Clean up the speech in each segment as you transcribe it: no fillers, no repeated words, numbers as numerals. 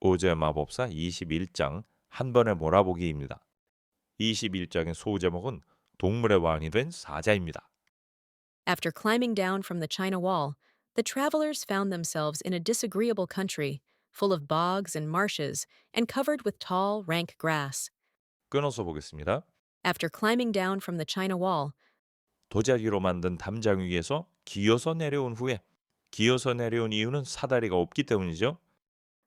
오즈의 마법사 21장 한 번에 몰아보기입니다. 21장의 소제목은 동물의 왕이 된 사자입니다. After climbing down from the China Wall, the travelers found themselves in a disagreeable country, full of bogs and marshes, and covered with tall, rank grass. 끊어서 보겠습니다. After climbing down from the China Wall, 도자기로 만든 담장 위에서 기어서 내려온 후에 기어서 내려온 이유는 사다리가 없기 때문이죠.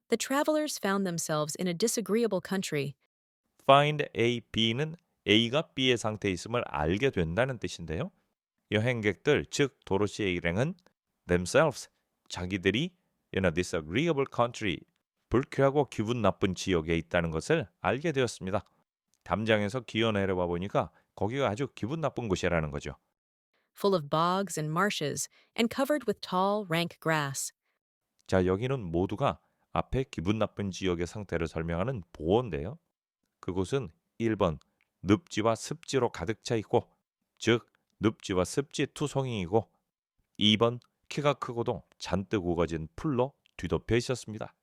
the travelers found themselves in a disagreeable country, Find A, B는 A가 B의 상태에 있음을 알게 된다는 뜻인데요. 여행객들, 즉 도로시 일행은 themselves, 자기들이 in a disagreeable country, 불쾌하고 기분 나쁜 지역에 있다는 것을 알게 되었습니다. 담장에서 기어 내려와 보니까 거기가 아주 기분 나쁜 곳이라는 거죠. full of bogs and marshes, and covered with tall, rank grass. 자, 여기는 모두가 앞에 기분 나쁜 지역의 상태를 설명하는 보어인데요. 그곳은 1번 늪지와 습지로 가득 차 있고, 즉 늪지와 습지 투성이이고 2번 키가 크고도 잔뜩 우거진 풀로 뒤덮여 있었습니다.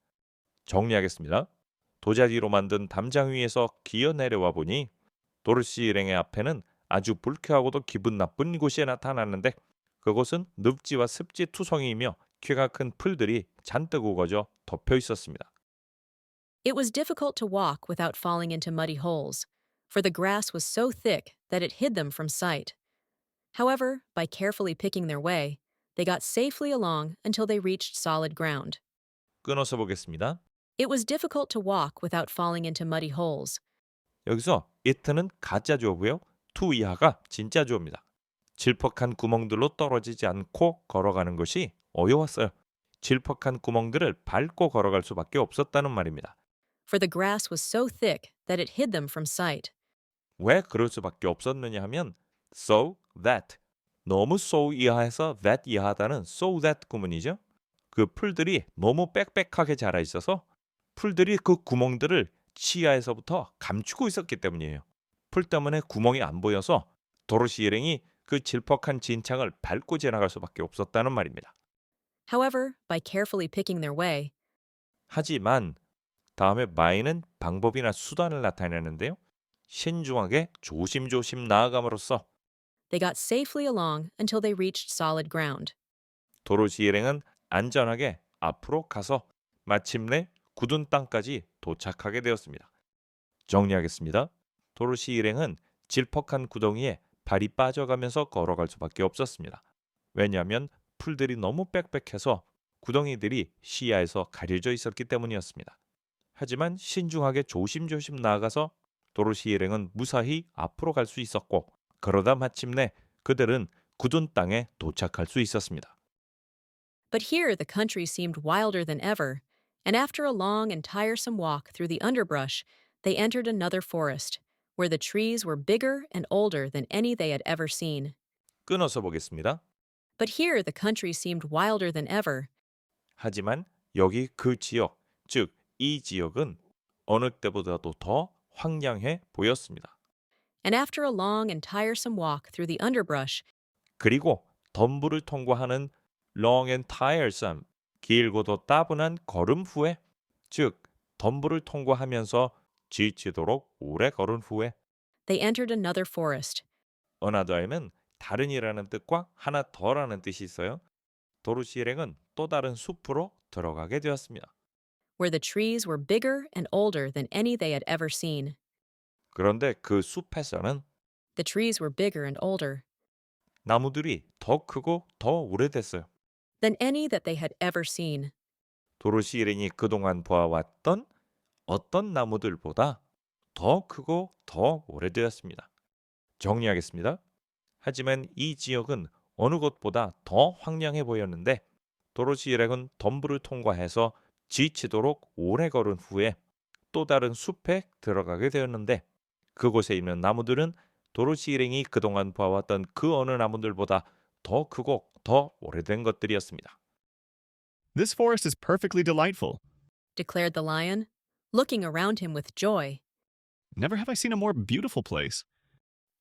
정리하겠습니다. 도자기로 만든 담장 위에서 기어 내려와 보니 도르시 일행의 앞에는 아주 불쾌하고도 기분 나쁜 곳이 나타났는데 그곳은 늪지와 습지 투성이이며 키가 큰 풀들이 잔뜩 우거져 덮여 있었습니다. It was difficult to walk without falling into muddy holes, for the grass was so thick that it hid them from sight. However, by carefully picking their way, they got safely along until they reached solid ground. 끊어서 보겠습니다. It was difficult to walk without falling into muddy holes. 여기서 it는 가짜 주어고요. to 이하가 진짜 주어입니다. 질퍽한 구멍들로 떨어지지 않고 걸어가는 것이 어려웠어요. 질퍽한 구멍들을 밟고 걸어갈 수밖에 없었다는 말입니다. For the grass was so thick that it hid them from sight. 왜 그럴 수밖에 없었느냐 하면 so that 너무 so 이하에서 that 이하다는 so that 구문이죠. 그 풀들이 너무 빽빽하게 자라 있어서 풀들이 그 구멍들을 시야에서부터 감추고 있었기 때문이에요. 풀 때문에 구멍이 안 보여서 도로시 일행이 그 질퍽한 진창을 밟고 지나갈 수밖에 없었다는 말입니다. However, by carefully picking their way, 하지만 다음에 by는 방법이나 수단을 나타내는데요. 신중하게 조심조심 나아감으로써 they got safely along until they reached solid ground. 도로시 일행은 안전하게 앞으로 가서 마침내 굳은 땅까지 도착하게 되었습니다. 정리하겠습니다. 도로시 일행은 질퍽한 구덩이에 발이 빠져가면서 걸어갈 수밖에 없었습니다. 왜냐하면 풀들이 너무 빽빽해서 구덩이들이 시야에서 가려져 있었기 때문이었습니다. 하지만 신중하게 조심조심 나아가서 도로시 일행은 무사히 앞으로 갈 수 있었고 그러다 마침내 그들은 굳은 땅에 도착할 수 있었습니다. But here the country seemed wilder than ever, and after a long and tiresome walk through the underbrush, they entered another forest, where the trees were bigger and older than any they had ever seen. 끊어서 보겠습니다. But here the country seemed wilder than ever, 하지만 여기 그 지역, 즉 이 지역은 어느 때보다도 더 황량해 보였습니다. and after a long and tiresome walk through the underbrush, 그리고 덤불을 통과하는 long and tiresome, 길고도 따분한 걸음 후에, 즉 덤불을 통과하면서 지치도록 오래 걸은 후에 they entered another forest, another에는 다른이라는 뜻과 하나 더라는 뜻이 있어요. 도르시 일행은 또 다른 숲으로 들어가게 되었습니다. where the trees were bigger and older than any they had ever seen. 그런데 그 숲에서는 The trees were bigger and older 나무들이 더 크고 더 오래됐어요. than any that they had ever seen. 도로시 일행이 그동안 보아왔던 어떤 나무들보다 더 크고 더 오래되었습니다. 정리하겠습니다. 하지만 이 지역은 어느 곳보다 더 황량해 보였는데 도로시 일행은 덤불을 통과해서 지치도록 오래 걸은 후에 또 다른 숲에 들어가게 되었는데 그곳에 있는 나무들은 도로시 일행이 그동안 보아왔던 그 어느 나무들보다 더 크고 더 오래된 것들이었습니다. This forest is perfectly delightful. Declared the lion, looking around him with joy. Never have I seen a more beautiful place.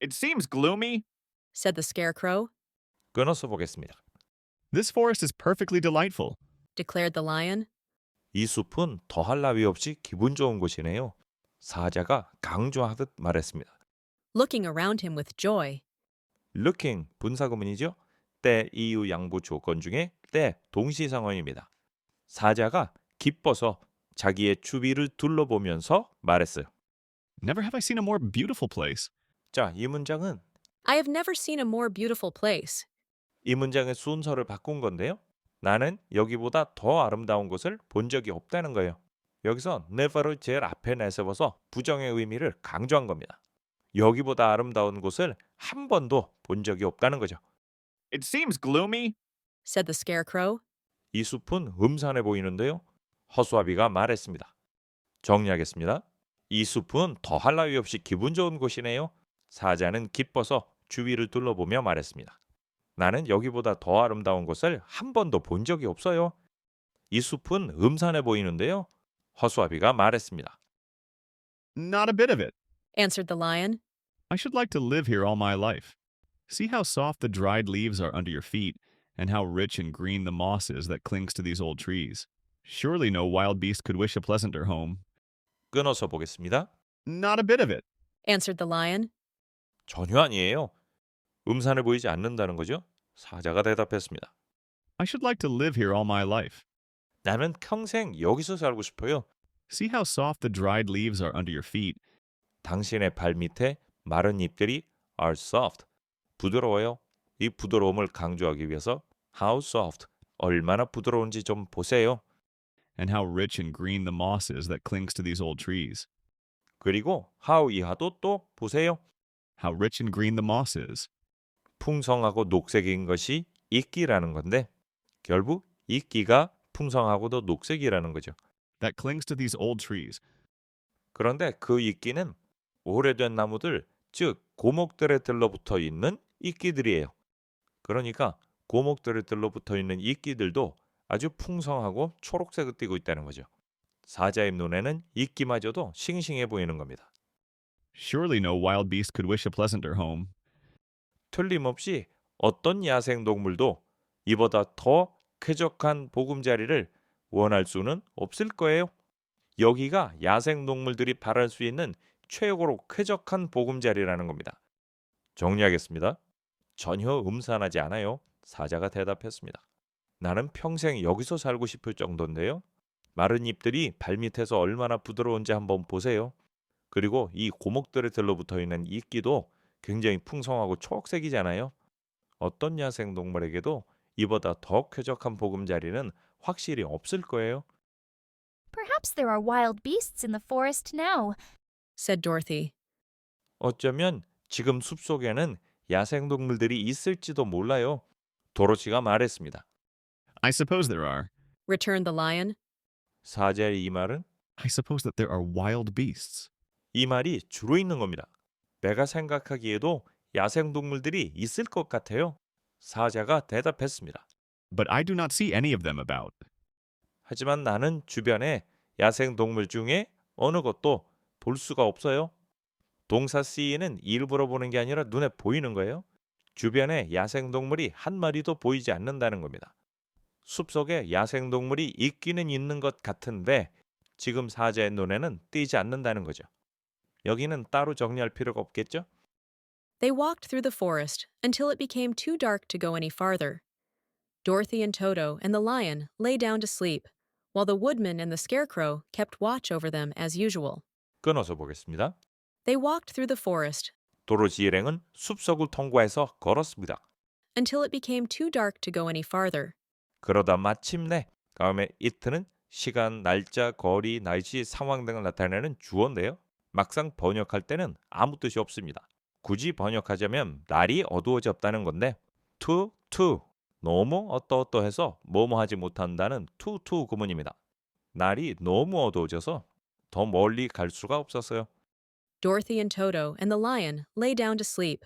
It seems gloomy. Said the scarecrow, 끊어서 보겠습니다. This forest is perfectly delightful. declared the lion, 이 숲은 더할 나위 없이 기분 좋은 곳이네요. 사자가 강조하듯 말했습니다. Looking around him with joy, looking 분사구문이죠. 때 이유 양보 조건 중에 때 동시상황입니다. 사자가 기뻐서 자기의 주위를 둘러보면서 말했어요. Never have I seen a more beautiful place. 자, 이 문장은 I have never seen a more beautiful place. 이 문장의 순서를 바꾼 건데요. 나는 여기보다 더 아름다운 곳을 본 적이 없다는 거예요. 여기서 never를 제일 앞에 내세워서 부정의 의미를 강조한 겁니다. 여기보다 아름다운 곳을 한 번도 본 적이 없다는 거죠. It seems gloomy. Said the scarecrow. 이 숲은 음산해 보이는데요. 허수아비가 말했습니다. 정리하겠습니다. 이 숲은 더할 나위 없이 기분 좋은 곳이네요. 사자는 기뻐서 주위를 둘러보며 말했습니다. 나는 여기보다 더 아름다운 곳을 한 번도 본 적이 없어요. 이 숲은 음산해 보이는데요. 허수아비가 말했습니다. Not a bit of it. Answered the lion. I should like to live here all my life. See how soft the dried leaves are under your feet, and how rich and green the moss is that clings to these old trees. Surely no wild beast could wish a pleasanter home. 끊어서 보겠습니다. Not a bit of it. Answered the lion. 전혀 아니에요. 음산해 보이지 않는다는 거죠. 사자가 대답했습니다. I should like to live here all my life. 나는 평생 여기서 살고 싶어요. See how soft the dried leaves are under your feet, 당신의 발 밑에 마른 잎들이 are soft, 부드러워요. 이 부드러움을 강조하기 위해서 how soft, 얼마나 부드러운지 좀 보세요. and how rich and green the moss is that clings to these old trees. 그리고 how 이하도 또 보세요. How rich and green the moss is. 풍성하고 녹색인 것이 이끼라는 건데 결국 이끼가 풍성하고도 녹색이라는 거죠. That clings to these old trees. 그런데 그 이끼는 오래된 나무들, 즉 고목들에 들러붙어 있는 이끼들이에요. 그러니까 고목들에 들러붙어 있는 이끼들도 아주 풍성하고 초록색을 띠고 있다는 거죠. 사자의 눈에는 이끼마저도 싱싱해 보이는 겁니다. Surely no wild beast could wish a pleasanter home. 틀림없이 어떤 야생 동물도 이보다 더 쾌적한 보금자리를 원할 수는 없을 거예요. 여기가 야생 동물들이 바랄 수 있는 최고로 쾌적한 보금자리라는 겁니다. 정리하겠습니다. 전혀 음산하지 않아요. 사자가 대답했습니다. 나는 평생 여기서 살고 싶을 정도인데요. 마른 잎들이 발밑에서 얼마나 부드러운지 한번 보세요. 그리고 이 고목들에 들러붙어 있는 이끼도 굉장히 풍성하고 초록색이잖아요. 어떤 야생 동물에게도 이보다 더 쾌적한 보금자리는 확실히 없을 거예요. Perhaps there are wild beasts in the forest now. Said Dorothy. 어쩌면 지금 숲속에는 야생 동물들이 있을지도 몰라요. 도로시가 말했습니다. I suppose there are. Returned the lion. 사자의 이 말은 I suppose that there are wild beasts. 이 말이 주로 있는 겁니다. 내가 생각하기에도 야생 동물들이 있을 것 같아요. 사자가 대답했습니다. But I do not see any of them about. 하지만 나는 주변에 야생 동물 중에 어느 것도 볼 수가 없어요. 동사 see는 일부러 보는 게 아니라 눈에 보이는 거예요. 주변에 야생 동물이 한 마리도 보이지 않는다는 겁니다. 숲속에 야생 동물이 있기는 있는 것 같은데 지금 사자의 눈에는 띄지 않는다는 거죠. 여기는 따로 정리할 필요가 없겠죠? They walked through the forest until it became too dark to go any farther. Dorothy and Toto and the lion lay down to sleep, while the woodman and the scarecrow kept watch over them as usual. 끊어서 보겠습니다. They walked through the forest 도로시 일행은 숲속을 통과해서 걸었습니다. until it became too dark to go any farther. 그러다 마침내 다음에 it는 시간, 날짜, 거리, 날씨, 상황 등을 나타내는 주어인데요. 막상 번역할 때는 아무 뜻이 없습니다. 굳이 번역하자면 날이 어두워졌다는 건데 to 너무 어떠어떠해서 뭐뭐 하지 못한다는 to 구문입니다. 날이 너무 어두워져서 더 멀리 갈 수가 없었어요. Dorothy and Toto and the lion lay down to sleep.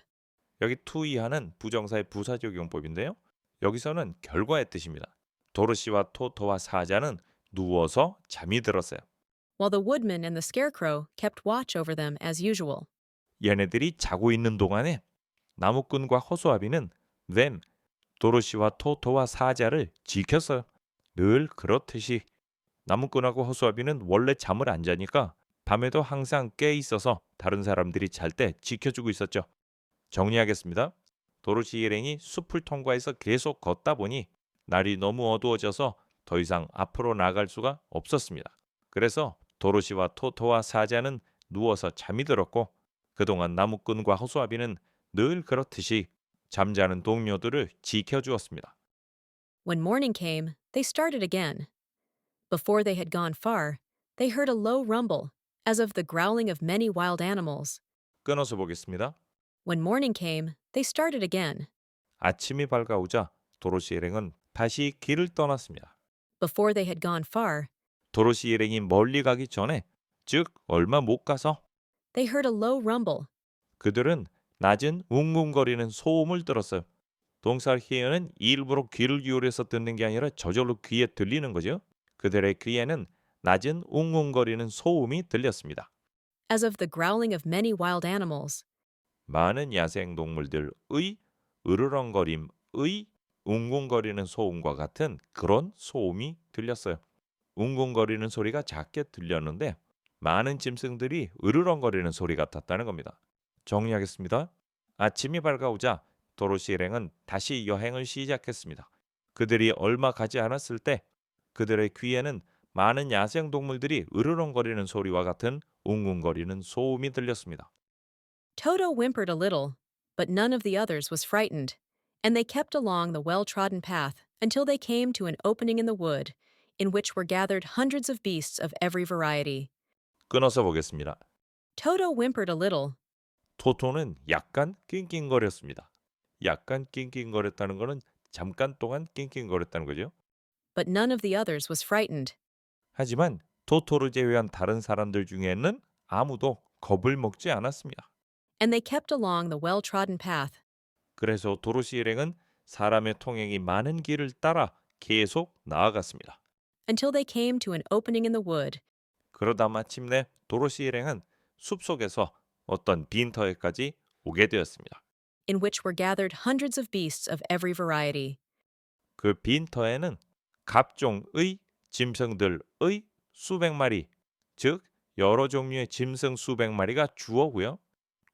여기 to 이하는 부정사의 부사적용법인데요. 여기서는 결과의 뜻입니다. 도로시와 토토와 사자는 누워서 잠이 들었어요. While the woodman and the scarecrow kept watch over them as usual. 얘네들이 자고 있는 동안에 나무꾼과 허수아비는 도로시와 토토와 사자를 지켰어요. 늘 그렇듯이 나무꾼하고 허수아비는 원래 잠을 안 자니까 밤에도 항상 깨 있어서 다른 사람들이 잘 때 지켜주고 있었죠. 정리하겠습니다. 도로시 일행이 숲을 통과해서 계속 걷다 보니 날이 너무 어두워져서 더 이상 앞으로 나갈 수가 없었습니다. 그래서 도로시와 토토와 사자는 누워서 잠이 들었고 그동안 나무꾼과 허수아비는 늘 그렇듯이 잠자는 동료들을 지켜주었습니다. When morning came, they started again. Before they had gone far, they heard a low rumble, as of the growling of many wild animals. 끊어서 보겠습니다. When morning came, they started again. 아침이 밝아오자 도로시 일행은 다시 길을 떠났습니다. Before they had gone far, 도로시 일행이 멀리 가기 전에, 즉 얼마 못 가서 they heard a low rumble. 그들은 낮은 웅웅거리는 소음을 들었어요. 동사 hear는 일부러 귀를 기울여서 듣는 게 아니라 저절로 귀에 들리는 거죠. 그들의 귀에는 낮은 웅웅거리는 소음이 들렸습니다. As of the growling of many wild animals. 많은 야생 동물들의 으르렁거림의 웅웅거리는 소음과 같은 그런 소음이 들렸어요. 웅웅거리는 소리가 작게 들렸는데 많은 짐승들이 으르렁거리는 소리 같았다는 겁니다. 정리하겠습니다. 아침이 밝아오자 도로시 일행은 다시 여행을 시작했습니다. 그들이 얼마 가지 않았을 때 그들의 귀에는 많은 야생 동물들이 으르렁거리는 소리와 같은 웅웅거리는 소음이 들렸습니다. Toto whimpered a little, but none of the others was frightened, and they kept along the well-trodden path until they came to an opening in the wood, in which were gathered hundreds of beasts of every variety. 끊어서 보겠습니다. Toto whimpered a little, 토토는 약간 낑낑거렸습니다. 약간 낑낑거렸다는 것은 잠깐 동안 낑낑거렸다는 거죠. but none of the others was frightened. 하지만 토토를 제외한 다른 사람들 중에는 아무도 겁을 먹지 않았습니다. And they kept along the well-trodden path 그래서 도로시 일행은 사람의 통행이 많은 길을 따라 계속 나아갔습니다. until they came to an opening in the wood, 그러다 마침내 도로시 일행은 숲속에서 어떤 빈터에까지 오게 되었습니다. in which were gathered hundreds of beasts of every variety. 그 빈터에는 각종의 짐승들의 수백 마리, 즉 여러 종류의 짐승 수백 마리가 주어고요.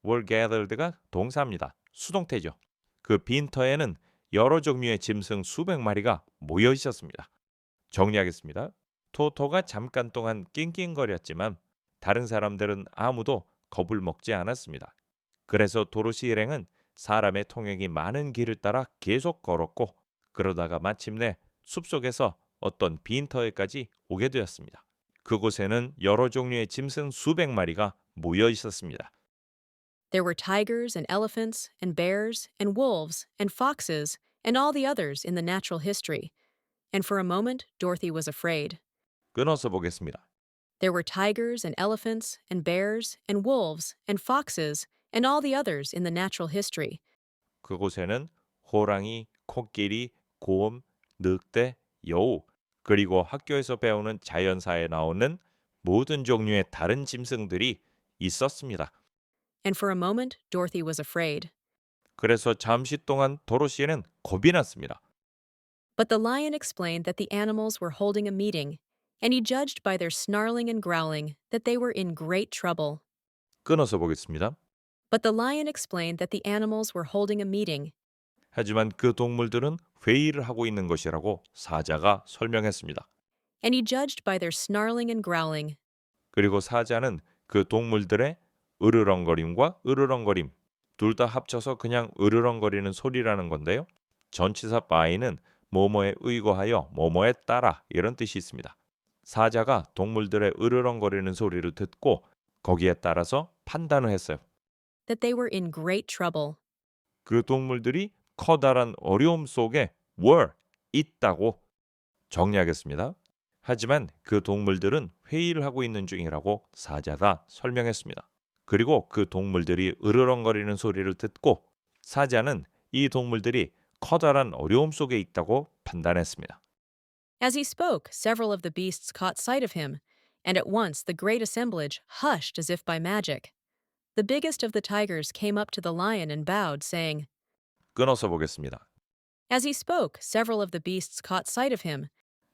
were gathered가 동사입니다. 수동태죠. 그 빈터에는 여러 종류의 짐승 수백 마리가 모여 있었습니다. 정리하겠습니다. 토토가 잠깐 동안 낑낑거렸지만 다른 사람들은 아무도 겁을 먹지 않았습니다. 그래서 도로시 일행은 사람의 통행이 많은 길을 따라 계속 걸었고 그러다가 마침내 숲속에서 어떤 빈터에까지 오게 되었습니다. 그곳에는 여러 종류의 짐승 수백 마리가 모여 있었습니다. There were tigers and elephants and bears and wolves and foxes and all the others in the natural history. And for a moment, Dorothy was afraid. 끊어서 보겠습니다. There were tigers and elephants and bears and wolves and foxes and all the others in the natural history. 그곳에는 호랑이, 코끼리, 곰, 늑대, 여우, 그리고 학교에서 배우는 자연사에 나오는 모든 종류의 다른 짐승들이 있었습니다. And for a moment, Dorothy was afraid. 그래서 잠시 동안 도로시에는 겁이 났습니다. But the lion explained that the animals were holding a meeting, and he judged by their snarling and growling that they were in great trouble. 끊어서 보겠습니다. But the lion explained that the animals were holding a meeting, 하지만 그 동물들은 회의를 하고 있는 것이라고 사자가 설명했습니다. and he judged by their snarling and growling 그리고 사자는 그 동물들의 으르렁거림과 으르렁거림 둘 다 합쳐서 그냥 으르렁거리는 소리라는 건데요. 전치사 by는 뭐뭐에 의거하여 뭐뭐에 따라 이런 뜻이 있습니다. 사자가 동물들의 으르렁거리는 소리를 듣고 거기에 따라서 판단을 했어요. that they were in great trouble. 그 동물들이 커다란 어려움 속에 were 있다고 정리하겠습니다. 하지만 그 동물들은 회의를 하고 있는 중이라고 사자가 설명했습니다. 그리고 그 동물들이 으르렁거리는 소리를 듣고 사자는 이 동물들이 커다란 어려움 속에 있다고 판단했습니다. As he spoke, several of the beasts caught sight of him, and at once the great assemblage hushed as if by magic. The biggest of the tigers came up to the lion and bowed, saying, 끊어서 보겠습니다. As he spoke, several of the beasts caught sight of him,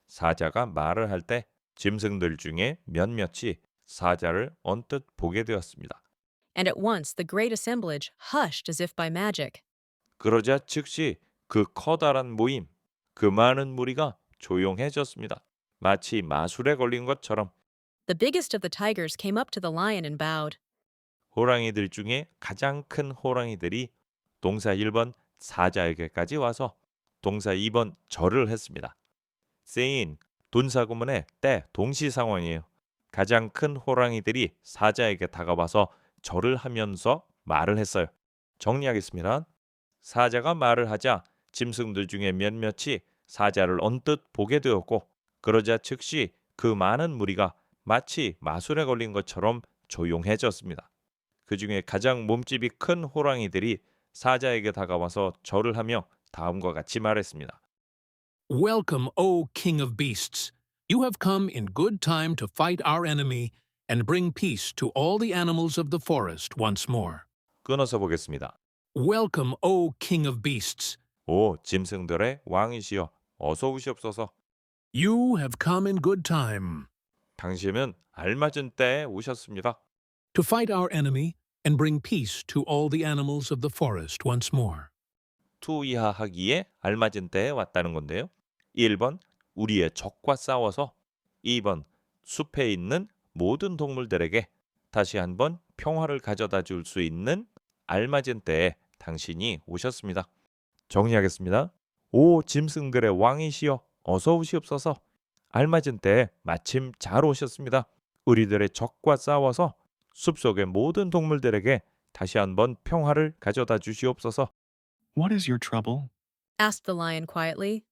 사자가 말을 할 때 짐승들 중에 몇몇이 사자를 언뜻 보게 되었습니다. And at once the great assemblage hushed as if by magic. 그러자 즉시 그 커다란 모임, 그 많은 무리가 조용해졌습니다. 마치 마술에 걸린 것처럼. The biggest of the tigers came up to the lion and bowed. 호랑이들 중에 가장 큰 호랑이들이 동사 1번 사자에게까지 와서 동사 2번 절을 했습니다. saying 동사구문의 때 동시 상황이에요. 가장 큰 호랑이들이 사자에게 다가와서 절을 하면서 말을 했어요. 정리하겠습니다. 사자가 말을 하자 짐승들 중에 몇몇이 사자를 언뜻 보게 되었고 그러자 즉시 그 많은 무리가 마치 마술에 걸린 것처럼 조용해졌습니다. 그 중에 가장 몸집이 큰 호랑이들이 사자에게 다가와서 절을 하며 다음과 같이 말했습니다. Welcome, O King of Beasts. You have come in good time to fight our enemy and bring peace to all the animals of the forest once more. 끊어서 보겠습니다. Welcome, O King of Beasts. 오 짐승들의 왕이시여 어서 오시옵소서. You have come in good time 당신은 알맞은 때에 오셨습니다. to fight our enemy and bring peace to all the animals of the forest once more. 투이하하기에 알맞은 때에 왔다는 건데요. 1번 우리의 적과 싸워서 2번 숲에 있는 모든 동물들에게 다시 한번 평화를 가져다 줄 수 있는 알맞은 때에 당신이 오셨습니다. 정리하겠습니다. 오 짐승들의 왕이시여 어서 오시옵소서. 알맞은 때에 마침 잘 오셨습니다. 우리들의 적과 싸워서 숲속의 모든 동물들에게 다시 한번 평화를 가져다 주시옵소서. What is your trouble? Asked the lion quietly.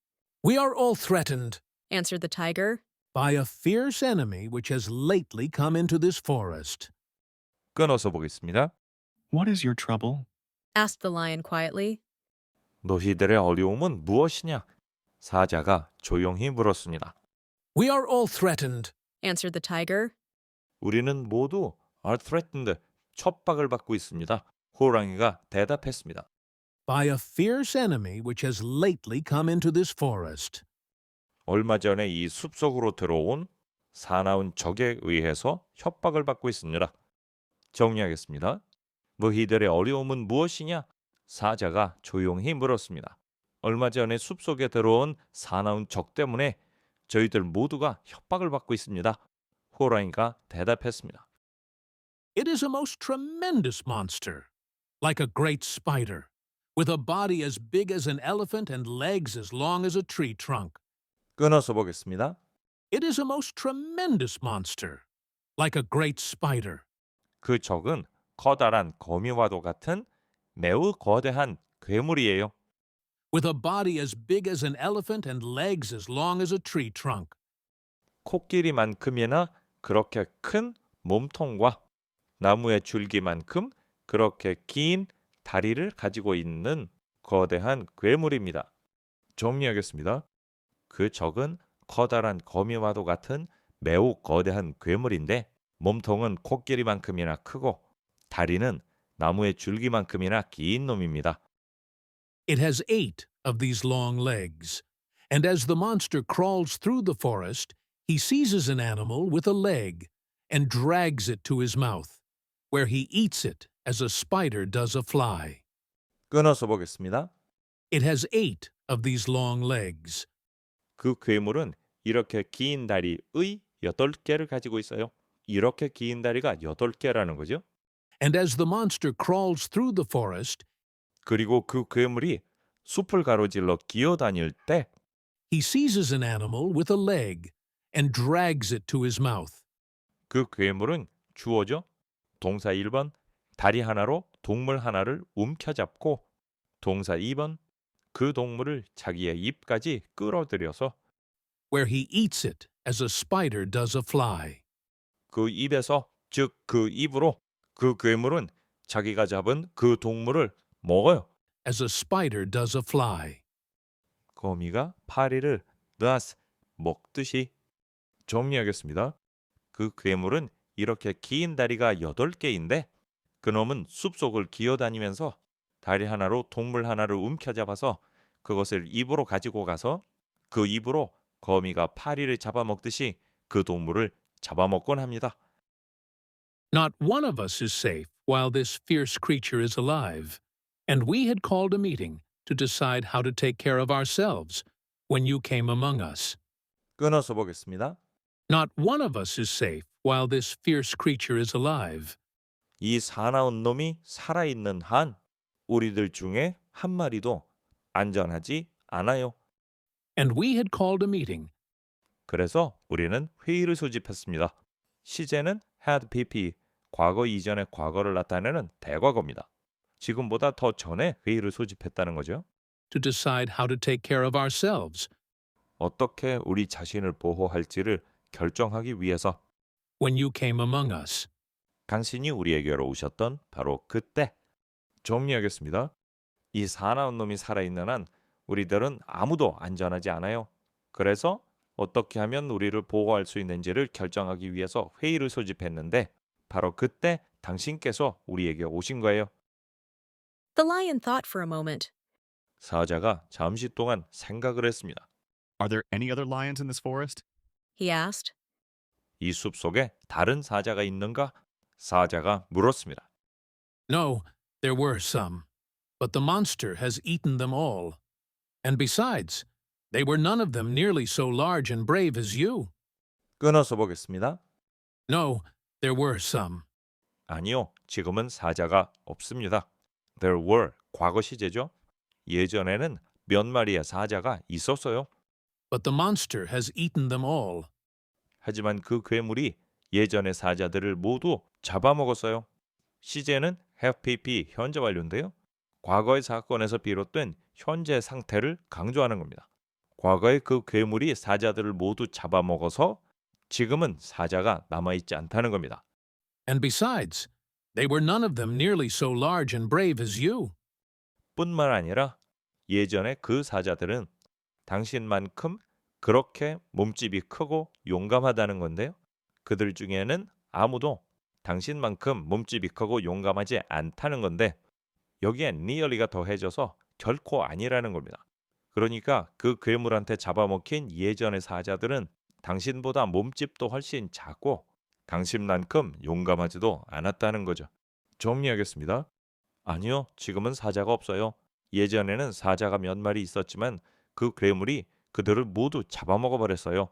We are all threatened Answered the tiger. by a fierce enemy which has lately come into this forest. 끊어서 보겠습니다. What is your trouble? Asked the lion quietly. 너희들의 어려움은 무엇이냐? 사자가 조용히 물었습니다. We are all threatened Answered the tiger. 우리는 모두 are threatened, 첩박을 받고 있습니다. 호랑이가 대답했습니다. by a fierce enemy which has lately come into this forest. 얼마 전에 이 숲속으로 들어온 사나운 적에 의해서 협박을 받고 있습니다. 정리하겠습니다. 너희들의 어려움은 무엇이냐? 사자가 조용히 물었습니다. 얼마 전에 숲속에 들어온 사나운 적 때문에 저희들 모두가 협박을 받고 있습니다. 호랑이가 대답했습니다. It is a most tremendous monster, like a great spider, with a body as big as an elephant and legs as long as a tree trunk. 끊어서 보겠습니다. It is a most tremendous monster, like a great spider, 그 적은 커다란 거미와도 같은 매우 거대한 괴물이에요. with a body as big as an elephant and legs as long as a tree trunk. 코끼리만큼이나 그렇게 큰 몸통과 나무의 줄기만큼 그렇게 긴 다리를 가지고 있는 거대한 괴물입니다. 정리하겠습니다. 그 적은 커다란 거미와도 같은 매우 거대한 괴물인데 몸통은 코끼리만큼이나 크고 다리는 나무의 줄기만큼이나 긴 놈입니다. It has 8 of these long legs, and as the monster crawls through the forest, he seizes an animal with a leg and drags it to his mouth, where he eats it as a spider does a fly. 끊어서 보겠습니다. It has 8 of these long legs, 그 괴물은 이렇게 긴 다리의 8개를 가지고 있어요. 이렇게 긴 다리가 8개라는 거죠. and as the monster crawls through the forest, 그리고 그 괴물이 숲을 가로질러 기어다닐 때 he seizes an animal with a leg and drags it to his mouth, 그 괴물은 주어죠. 동사 1번 다리 하나로 동물 하나를 움켜잡고 동사 2번 그 동물을 자기의 입까지 끌어들여서 where he eats it as a spider does a fly. 그 입에서 즉 그 입으로 그 괴물은 자기가 잡은 그 동물을 먹어요. As a spider does a fly. 거미가 파리를 thus 먹듯이. 정리하겠습니다. 그 괴물은 이렇게 긴 다리가 8개인데 그놈은 숲속을 기어다니면서 다리 하나로 동물 하나를 움켜잡아서 그것을 입으로 가지고 가서 그 입으로 거미가 파리를 잡아먹듯이 그 동물을 잡아먹곤 합니다. Not one of us is safe while this fierce creature is alive, and we had called a meeting to decide how to take care of ourselves when you came among us. 끊어서 보겠습니다. Not one of us is safe while this fierce creature is alive, 이 사나운 놈이 살아있는 한 우리들 중에 한 마리도 안전하지 않아요. and we had called a meeting 그래서 우리는 회의를 소집했습니다. 시제는 had pp, 과거 이전의 과거를 나타내는 대과거입니다. 지금보다 더 전에 회의를 소집했다는 거죠. to decide how to take care of ourselves 어떻게 우리 자신을 보호할지를 결정하기 위해서 when you came among us. 당신이 우리에게로 오셨던 바로 그때. 정리하겠습니다. 이 사나운 놈이 살아있는 한 우리들은 아무도 안전하지 않아요. 그래서 어떻게 하면 우리를 보호할 수 있는지를 결정하기 위해서 회의를 소집했는데 바로 그때 당신께서 우리에게 오신 거예요. The lion thought for a moment. 사자가 잠시 동안 생각을 했습니다. Are there any other lions in this forest? He asked. 이 숲 속에 다른 사자가 있는가? 사자가 물었습니다. No, there were some, but the monster has eaten them all. And besides, they were none of them nearly so large and brave as you. 끊어서 보겠습니다. No, there were some, 아니요, 지금은 사자가 없습니다. There were, 과거 시제죠. 예전에는 몇 마리의 사자가 있었어요. but the monster has eaten them all. 하지만 그 괴물이 예전의 사자들을 모두 잡아먹었어요. 시제는 have pp 현재 완료인데요. 과거의 사건에서 비롯된 현재 상태를 강조하는 겁니다. 과거에 그 괴물이 사자들을 모두 잡아먹어서 지금은 사자가 남아있지 않다는 겁니다. And besides, they were none of them nearly so large and brave as you. 뿐만 아니라 예전에 그 사자들은 당신만큼 그렇게 몸집이 크고 용감하다는 건데요. 그들 중에는 아무도 당신만큼 몸집이 크고 용감하지 않다는 건데 여기엔 nearly가 더해져서 결코 아니라는 겁니다. 그러니까 그 괴물한테 잡아먹힌 예전의 사자들은 당신보다 몸집도 훨씬 작고 당신만큼 용감하지도 않았다는 거죠. 정리하겠습니다. 아니요, 지금은 사자가 없어요. 예전에는 사자가 몇 마리 있었지만 그 괴물이 그들을 모두 잡아먹어 버렸어요.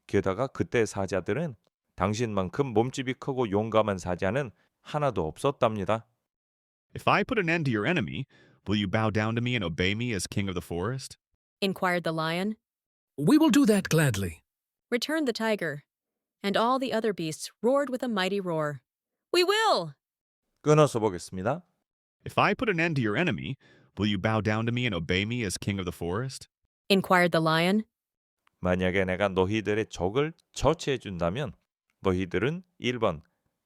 게다가 그때 사자들은 당신만큼 몸집이 크고 용감한 사자는 하나도 없었답니다. If I put an end to your enemy, will you bow down to me and obey me as king of the forest? Inquired the lion. We will do that gladly. Returned the tiger. And all the other beasts roared with a mighty roar. We will! 끊어서 보겠습니다. If I put an end to your enemy, will you bow down to me and obey me as king of the forest? Inquired the lion. 만약에 내가 너희들의 적을 처치해 준다면 너희들은 1번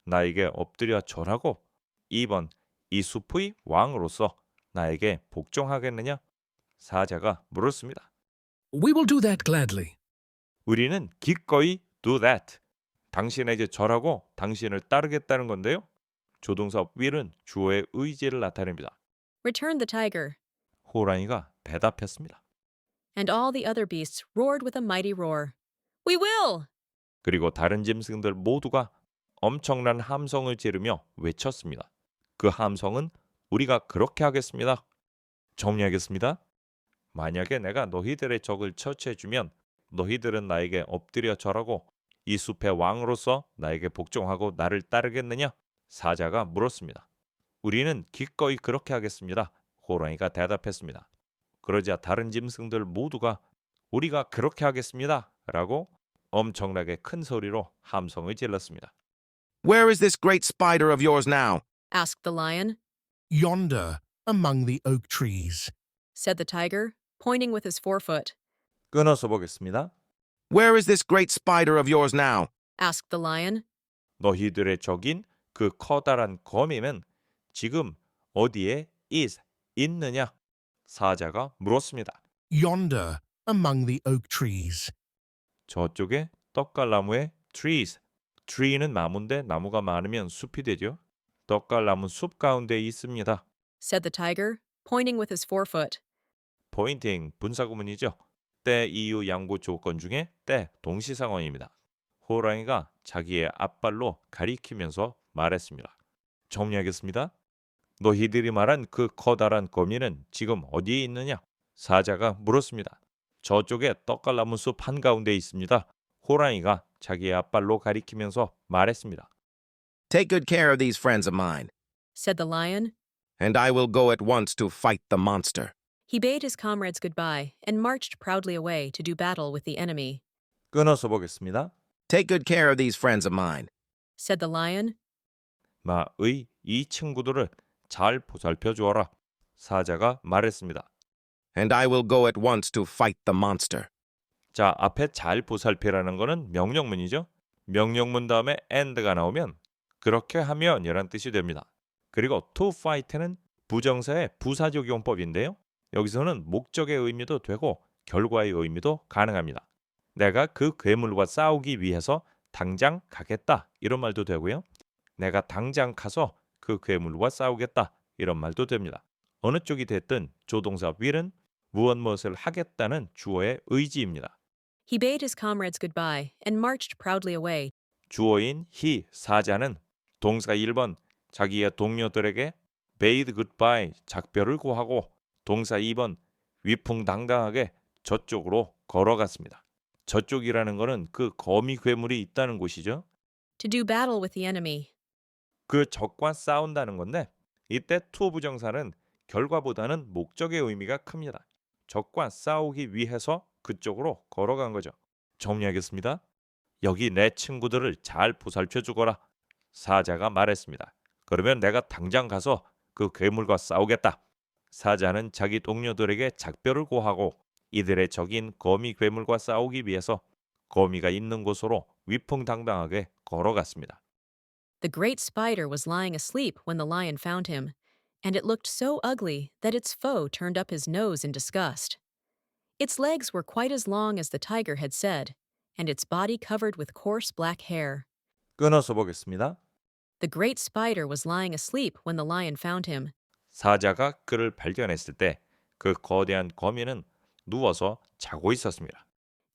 나에게 엎드려 절하고 2번 이 숲의 왕으로서 나에게 복종하겠느냐? 사자가 물었습니다. We will do that gladly. 우리는 기꺼이 do that. 당신에게 절하고 당신을 따르겠다는 건데요. 조동사 will은 주어의 의지를 나타냅니다. Returned the tiger. 호랑이가 대답했습니다. And all the other beasts roared with a mighty roar. We will! 그리고 다른 짐승들 모두가 엄청난 함성을 지르며 외쳤습니다. 그 함성은 우리가 그렇게 하겠습니다. 정리하겠습니다. 만약에 내가 너희들의 적을 처치해주면 너희들은 나에게 엎드려 절하고 이 숲의 왕으로서 나에게 복종하고 나를 따르겠느냐? 사자가 물었습니다. 우리는 기꺼이 그렇게 하겠습니다. 호랑이가 대답했습니다. 그러자 다른 짐승들 모두가 우리가 그렇게 하겠습니다. 라고 엄청나게 큰 소리로 함성을 질렀습니다. Where is this great spider of yours now? Asked the lion. Yonder, among the oak trees. Said the tiger, pointing with his forefoot. 끊어서 보겠습니다. Where is this great spider of yours now? Asked the lion. 너희들의 적인 그 커다란 거미는 지금 어디에 is 있느냐? 사자가 물었습니다. Yonder, among the oak trees. 저쪽에 떡갈나무의 trees. tree는 나무인데 나무가 많으면 숲이 되죠. 떡갈나무 숲 가운데 있습니다. Said the tiger, pointing with his forefoot. pointing 분사구문이죠. 때 이유 양보 조건 중에 때 동시상황입니다. 호랑이가 자기의 앞발로 가리키면서 말했습니다. 정리하겠습니다. 너희들이 말한 그 커다란 거미는 지금 어디에 있느냐? 사자가 물었습니다. 저쪽에 떡갈나무 숲 한가운데 있습니다. 호랑이가 자기의 앞발로 가리키면서 말했습니다. Take good care of these friends of mine, said the lion. and I will go at once to fight the monster. He bade his comrades goodbye and marched proudly away to do battle with the enemy, 끊어서 보겠습니다. Take good care of these friends of mine, said the lion. 마의 이 친구들을 잘 보살펴 주어라. 사자가 말했습니다. and I will go at once to fight the monster. 자, 앞에 잘 보살피라는 거는 명령문이죠. 명령문 다음에 and가 나오면 그렇게 하면 이란 뜻이 됩니다. 그리고 to fight는 부정사의 부사적 용법인데요. 여기서는 목적의 의미도 되고 결과의 의미도 가능합니다. 내가 그 괴물과 싸우기 위해서 당장 가겠다 이런 말도 되고요. 내가 당장 가서 그 괴물과 싸우겠다 이런 말도 됩니다. 어느 쪽이 됐든 조동사 will은 무엇을 하겠다는 주어의 의지입니다. He bade his comrades goodbye and marched proudly away. 주어인 he, 사자는 동사 1번 자기의 동료들에게 bade goodbye, 작별을 고하고 동사 2번 위풍당당하게 저쪽으로 걸어갔습니다. 저쪽이라는 것은 그 거미 괴물이 있다는 곳이죠. To do battle with the enemy. 그 적과 싸운다는 건데 이때 to 부정사는 결과보다는 목적의 의미가 큽니다. 적과 싸우기 위해서 그쪽으로 걸어간 거죠. 정리하겠습니다. 여기 내 친구들을 잘 보살펴 주거라. 사자가 말했습니다. 그러면 내가 당장 가서 그 괴물과 싸우겠다. 사자는 자기 동료들에게 작별을 고하고 이들의 적인 거미 괴물과 싸우기 위해서 거미가 있는 곳으로 위풍당당하게 걸어갔습니다. The great spider was lying asleep when the lion found him, and it looked so ugly that its foe turned up his nose in disgust. Its legs were quite as long as the tiger had said, and its body covered with coarse black hair. 끊어서 보겠습니다. The great spider was lying asleep when the lion found him, 사자가 그를 발견했을 때 그 거대한 거미는 누워서 자고 있었습니다.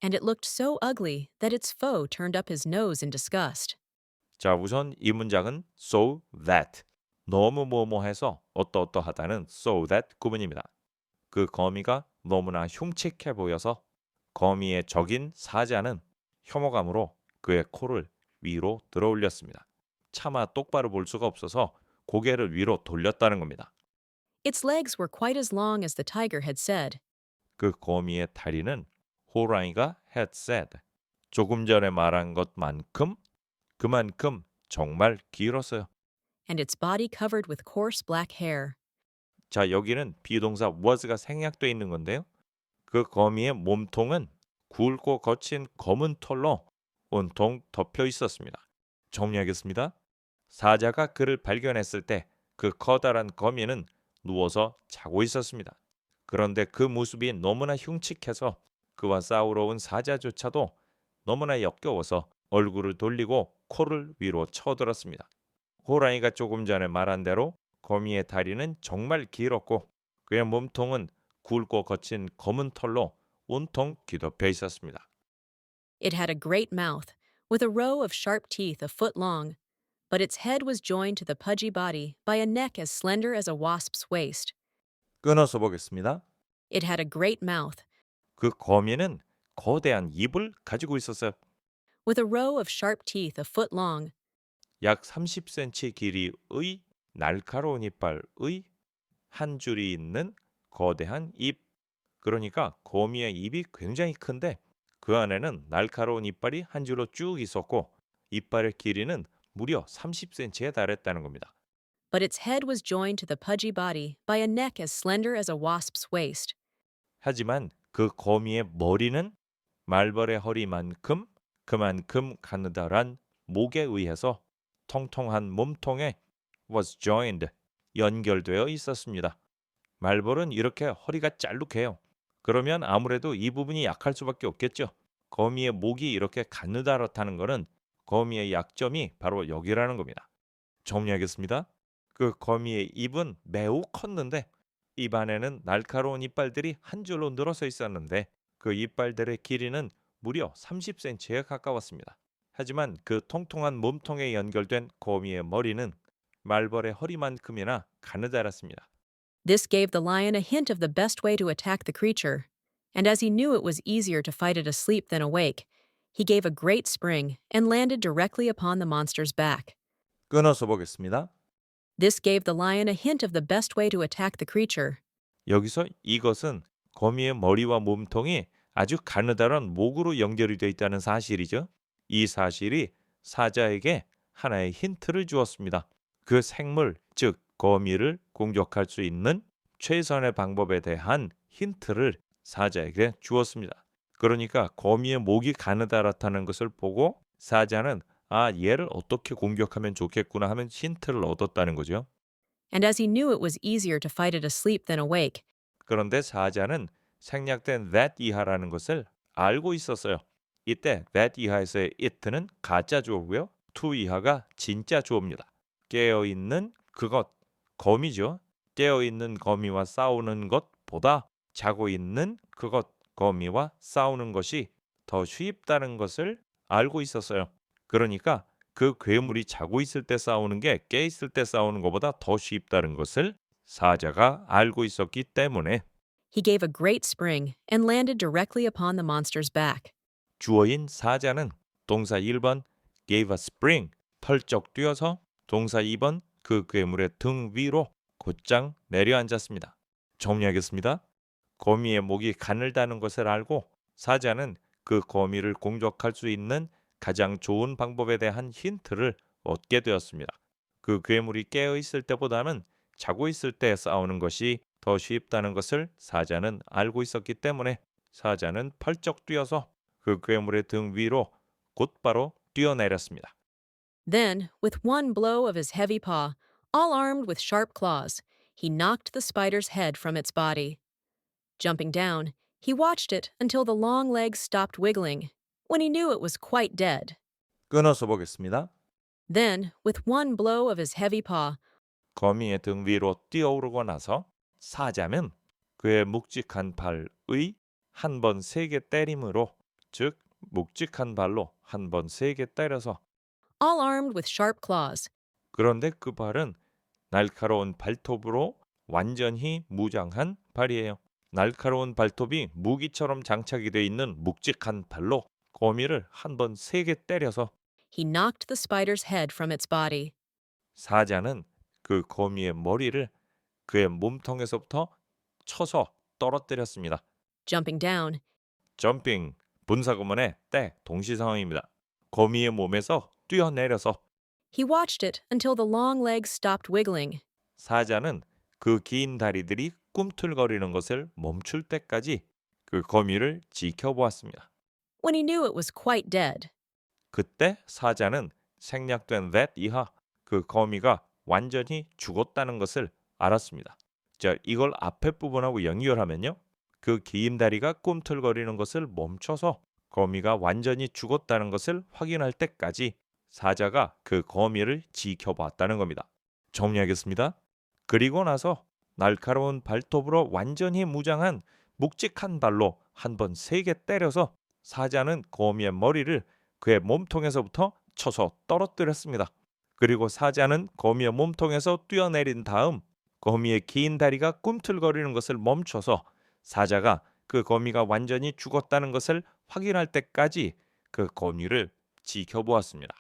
and it looked so ugly that its foe turned up his nose in disgust. 자, 우선 이 문장은 so that 너무 뭐뭐해서 어떠어떠하다는 so that 구문입니다. 그 거미가 너무나 흉측해 보여서 거미의 적인 사자는 혐오감으로 그의 코를 위로 들어올렸습니다. 차마 똑바로 볼 수가 없어서 고개를 위로 돌렸다는 겁니다. Its legs were quite as long as the tiger had said, 그 거미의 다리는 호랑이가 had said 조금 전에 말한 것만큼 그만큼 정말 길었어요. and its body covered with coarse black hair. 자, 여기는 비동사 was가 생략되어 있는 건데요. 그 거미의 몸통은 굵고 거친 검은 털로 온통 덮여 있었습니다. 정리하겠습니다. 사자가 그를 발견했을 때 그 커다란 거미는 누워서 자고 있었습니다. 그런데 그 모습이 너무나 흉측해서 그와 싸우러 온 사자조차도 너무나 역겨워서 얼굴을 돌리고 코를 위로 쳐들었습니다. 호랑이가 조금 전에 말한 대로 거미의 다리는 정말 길었고 그의 몸통은 굵고 거친 검은 털로 온통 뒤덮여 있었습니다. It had a great mouth, with a row of sharp teeth a foot long, but its head was joined to the pudgy body by a neck as slender as a wasp's waist. 끊어서 보겠습니다. It had a great mouth, 그 거미는 거대한 입을 가지고 있었어요. with a row of sharp teeth a foot long, 약 30cm 길이의 날카로운 이빨의 한 줄이 있는 거대한 입. 그러니까 거미의 입이 굉장히 큰데 그 안에는 날카로운 이빨이 한 줄로 쭉 있었고 이빨의 길이는 무려 30cm에 달했다는 겁니다. but its head was joined to the pudgy body by a neck as slender as a wasp's waist. 하지만 그 거미의 머리는 말벌의 허리만큼 그만큼 가느다란 목에 의해서 통통한 몸통에 was joined, 연결되어 있었습니다. 말벌은 이렇게 허리가 짤룩해요. 그러면 아무래도 이 부분이 약할 수밖에 없겠죠. 거미의 목이 이렇게 가느다랗다는 것은 거미의 약점이 바로 여기라는 겁니다. 정리하겠습니다. 그 거미의 입은 매우 컸는데 입 안에는 날카로운 이빨들이 한 줄로 늘어서 있었는데 그 이빨들의 길이는 무려 30cm에 가까웠습니다. 하지만 그 통통한 몸통에 연결된 거미의 머리는 말벌의 허리만큼이나 가느다랐습니다. This gave the lion a hint of the best way to attack the creature. And as he knew it was easier to fight it asleep than awake, he gave a great spring and landed directly upon the monster's back. 끊어서 보겠습니다. This gave the lion a hint of the best way to attack the creature. 여기서 이것은 거미의 머리와 몸통이 아주 가느다란 목으로 연결이 되어 있다는 사실이죠. 이 사실이 사자에게 하나의 힌트를 주었습니다. 그 생물, 즉 거미를 공격할 수 있는 최선의 방법에 대한 힌트를 사자에게 주었습니다. 그러니까 거미의 목이 가느다랗다는 것을 보고 사자는 얘를 어떻게 공격하면 좋겠구나 하면 힌트를 얻었다는 거죠. And as he knew it was easier to fight it asleep than awake, 그런데 사자는 생략된 that 이하라는 것을 알고 있었어요. 이때 that 이하에서의 it는 가짜 주어고요. to 이하가 진짜 주어입니다. 깨어있는 그것, 거미죠. 깨어있는 거미와 싸우는 것보다 자고 있는 그것, 거미와 싸우는 것이 더 쉽다는 것을 알고 있었어요. 그러니까 그 괴물이 자고 있을 때 싸우는 게 깨 있을 때 싸우는 것보다 더 쉽다는 것을 사자가 알고 있었기 때문에 he gave a great spring and landed directly upon the monster's back. 주어인 사자는 동사 1번 gave a spring, 펄쩍 뛰어서 동사 2번 그 괴물의 등 위로 곧장 내려앉았습니다. 정리하겠습니다. 거미의 목이 가늘다는 것을 알고 사자는 그 거미를 공격할 수 있는 가장 좋은 방법에 대한 힌트를 얻게 되었습니다. 그 괴물이 깨어 있을 때보다는 자고 있을 때 싸우는 것이 더 쉽다는 것을 사자는 알고 있었기 때문에 사자는 펄쩍 뛰어서 그 괴물의 등 위로 곧바로 뛰어내렸습니다. Then, with one blow of his heavy paw, all armed with sharp claws, he knocked the spider's head from its body. Jumping down, he watched it until the long legs stopped wiggling, when he knew it was quite dead. 끊어서 보겠습니다. Then, with one blow of his heavy paw, 거미의 등 위로 뛰어오르고 나서 사자는 그의 묵직한 발의 한 번 세게 때림으로, 즉 묵직한 발로 한 번 세게 때려서, all armed with sharp claws, 그런데 그 발은 날카로운 발톱으로 완전히 무장한 발이에요. 날카로운 발톱이 무기처럼 장착이 되어 있는 묵직한 발로 거미를 한 번 세게 때려서 he knocked the spider's head from its body. 사자는 그 거미의 머리를 그의 몸통에서부터 쳐서 떨어뜨렸습니다. Jumping down, 점핑, 분사구문의 때 동시상황입니다. 거미의 몸에서 뛰어내려서 he watched it until the long legs stopped wiggling. 사자는 그 긴 다리들이 꿈틀거리는 것을 멈출 때까지 그 거미를 지켜보았습니다. When he knew it was quite dead, 그때 사자는 생략된 that 이하 그 거미가 완전히 죽었다는 것을 알았습니다. 자, 이걸 앞에 부분하고 연결하면요. 그 긴 다리가 꿈틀거리는 것을 멈춰서 거미가 완전히 죽었다는 것을 확인할 때까지 사자가 그 거미를 지켜봤다는 겁니다. 정리하겠습니다. 그리고 나서 날카로운 발톱으로 완전히 무장한 묵직한 발로 한 번 세게 때려서 사자는 거미의 머리를 그의 몸통에서부터 쳐서 떨어뜨렸습니다. 그리고 사자는 거미의 몸통에서 뛰어내린 다음 거미의 긴 다리가 꿈틀거리는 것을 멈춰서 사자가 그 거미가 완전히 죽었다는 것을 확인할 때까지 그 거미를 지켜보았습니다.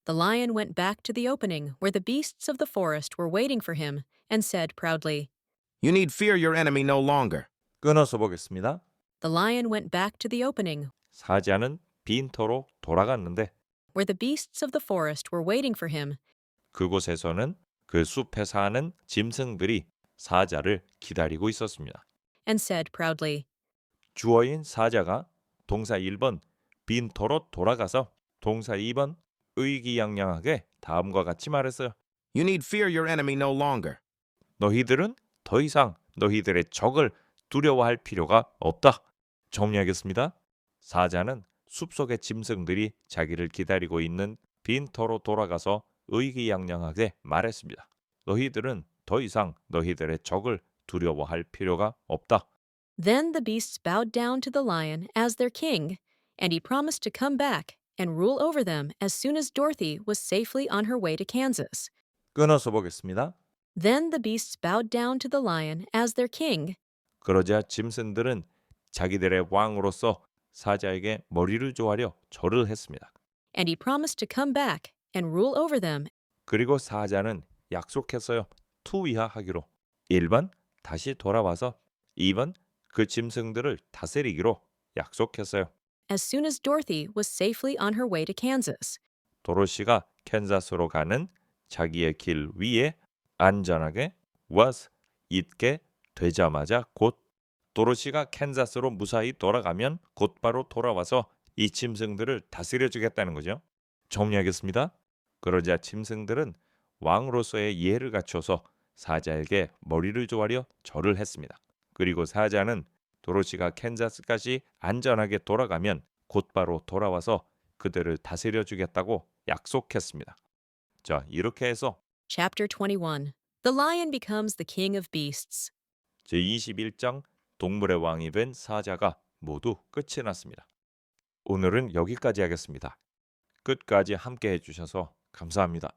the lion went back to the opening where the beasts of the forest were waiting for him and said proudly, You need fear your enemy no longer. 끊어서 보겠습니다. the lion went back to the opening 사자는 빈터로 돌아갔는데 where the beasts of the forest were waiting for him 그곳에서는 그 숲에 사는 짐승들이 사자를 기다리고 있었습니다. and said proudly, 주어인 사자가 동사 1번 빈터로 돌아가서 동사 2번 의기양양하게 다음과 같이 말했어요. You need fear your enemy no longer. 너희들은 더 이상 너희들의 적을 두려워할 필요가 없다. 정리하겠습니다. 사자는 숲속의 짐승들이 자기를 기다리고 있는 빈터로 돌아가서 의기양양하게 말했습니다. 너희들은 더 이상 너희들의 적을 두려워할 필요가 없다. Then the beasts bowed down to the lion as their king, and he promised to come back and rule over them as soon as Dorothy was safely on her way to Kansas. 끊어서 보겠습니다. Then the beasts bowed down to the lion as their king, 그러자 짐승들은 자기들의 왕으로서 사자에게 머리를 조아려 절을 했습니다. and he promised to come back and rule over them. 그리고 사자는 약속했어요. 투위하하기로. 1번 다시 돌아와서 2번 그 짐승들을 다스리기로 약속했어요. As soon as Dorothy was safely on her way to Kansas. 도로시가 캔자스로 가는 자기의 길 위에 안전하게 있게 되자마자 곧 도로시가 캔자스로 무사히 돌아가면 곧바로 돌아와서 이 짐승들을 다스려 주겠다는 거죠. 정리하겠습니다. 그러자 짐승들은 왕으로서의 예를 갖춰서 사자에게 머리를 조아려 절을 했습니다. 그리고 사자는 도로시가 캔자스까지 안전하게 돌아가면 곧바로 돌아와서 그들을 다스려 주겠다고 약속했습니다. 자, 이렇게 해서 Chapter 21. The lion becomes the king of beasts. 제21장 동물의 왕이 된 사자가 모두 끝이 났습니다. 오늘은 여기까지 하겠습니다. 끝까지 함께 해주셔서 감사합니다.